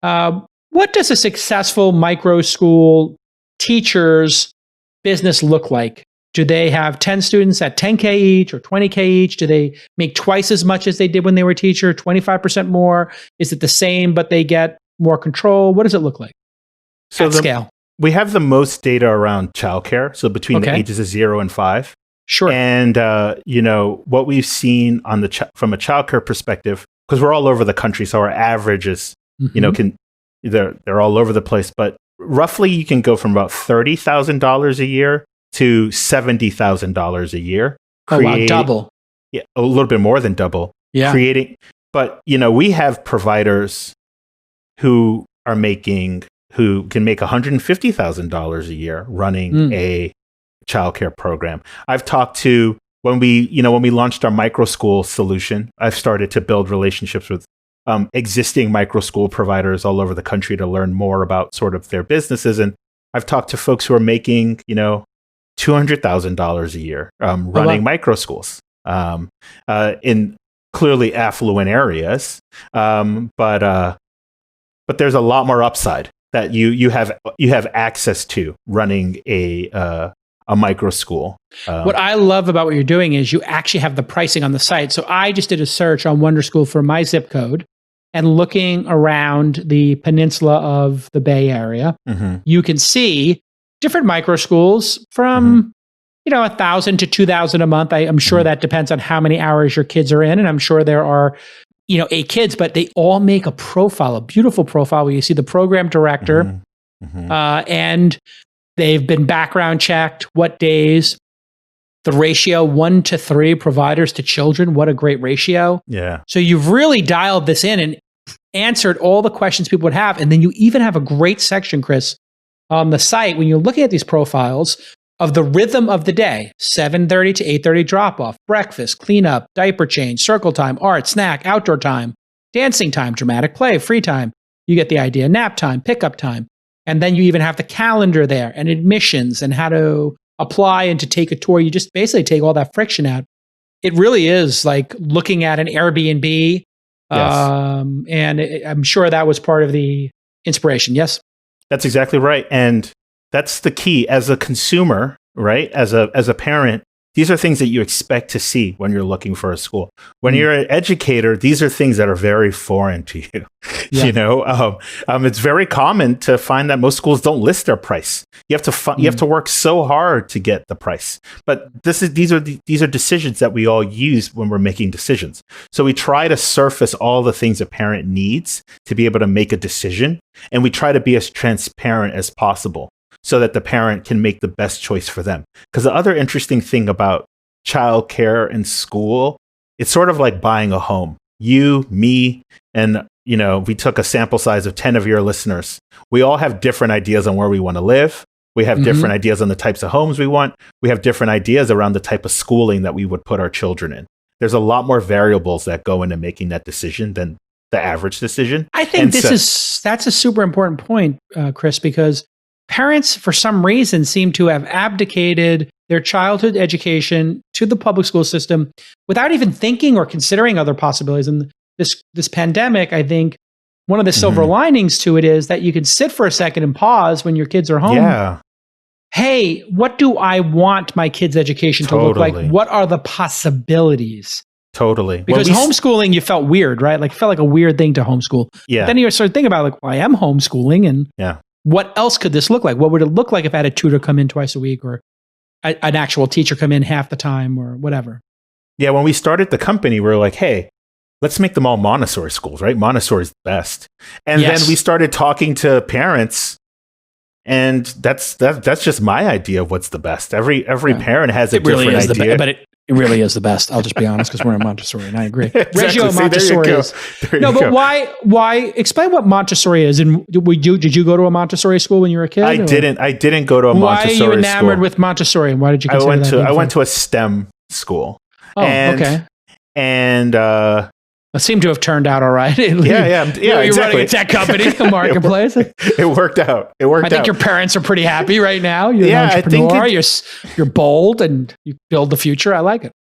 What does a successful micro school teacher's business look like? Do they have 10 students at 10K each or 20K each? Do they make twice as much as they did when they were a teacher, 25% more? Is it the same, but they get more control? What does it look like at scale? We have the most data around childcare, so between the ages of 0 and 5. Sure. And, what we've seen on from a childcare perspective, because we're all over the country, so our averages, they're all over the place, but roughly you can go from about $30,000 a year to $70,000 a year. Wow, double. Yeah, a little bit more than double. Yeah. But we have providers who can make $150,000 a year running a childcare program. I've talked to when we launched our micro school solution, I've started to build relationships with existing micro school providers all over the country to learn more about sort of their businesses. And I've talked to folks who are making, $200,000 a year running micro schools in clearly affluent areas. But there's a lot more upside that you have access to running a micro school. What I love about what you're doing is you actually have the pricing on the site. So I just did a search on Wonderschool for my zip code, and looking around the peninsula of the Bay Area, you can see different micro schools from $1,000 to $2,000 a month. I'm sure that depends on how many hours your kids are in, and I'm sure there are 8 kids, but they all make a profile, a beautiful profile where you see the program director, and they've been background checked, what days, the ratio 1 to 3 providers to children. What a great ratio. Yeah. So you've really dialed this in and answered all the questions people would have. And then you even have a great section, Chris, on the site when you're looking at these profiles of the rhythm of the day, 7:30 to 8:30 drop-off, breakfast, cleanup, diaper change, circle time, art, snack, outdoor time, dancing time, dramatic play, free time. You get the idea. Nap time, pickup time. And then you even have the calendar there and admissions and how to apply and to take a tour. You just basically take all that friction out. It really is like looking at an Airbnb. Yes. I'm sure that was part of the inspiration. Yes? That's exactly right. And that's the key as a consumer, right? As a parent, these are things that you expect to see when you're looking for a school. When you're an educator, these are things that are very foreign to you. Yeah. It's very common to find that most schools don't list their price. You have to work so hard to get the price. But these are decisions that we all use when we're making decisions. So we try to surface all the things a parent needs to be able to make a decision, and we try to be as transparent as possible, so that the parent can make the best choice for them. Because the other interesting thing about childcare and school, it's sort of like buying a home. You, me, and we took a sample size of 10 of your listeners. We all have different ideas on where we want to live. We have different ideas on the types of homes we want. We have different ideas around the type of schooling that we would put our children in. There's a lot more variables that go into making that decision than the average decision. I think that's a super important point, Chris, because parents, for some reason, seem to have abdicated their childhood education to the public school system without even thinking or considering other possibilities. And this pandemic, I think, one of the silver linings to it is that you can sit for a second and pause when your kids are home. Yeah. Hey, what do I want my kids' education to look like? What are the possibilities? Totally. Because homeschooling, you felt weird, right? Like it felt like a weird thing to homeschool. Yeah. But then you start thinking about I am homeschooling, and what else could this look like? What would it look like if I had a tutor come in twice a week, or an actual teacher come in half the time, or whatever? Yeah, when we started the company, we were like, hey, let's make them all Montessori schools, right? Montessori is the best. And then we started talking to parents, and that's just my idea of what's the best. Every parent has a different idea. But it really is the best. I'll just be honest, because we're in Montessori, and I agree. Exactly. Reggio Montessori is. But why? Explain what Montessori is. And did you go to a Montessori school when you were a kid? I didn't go to a Montessori school. Why are you enamored with Montessori, and why did you consider I went to a STEM school. Oh, okay. And it seemed to have turned out all right. Yeah, You're exactly. running a tech company, a marketplace. It worked out. I think your parents are pretty happy right now. You're an entrepreneur. You're bold, and you build the future. I like it.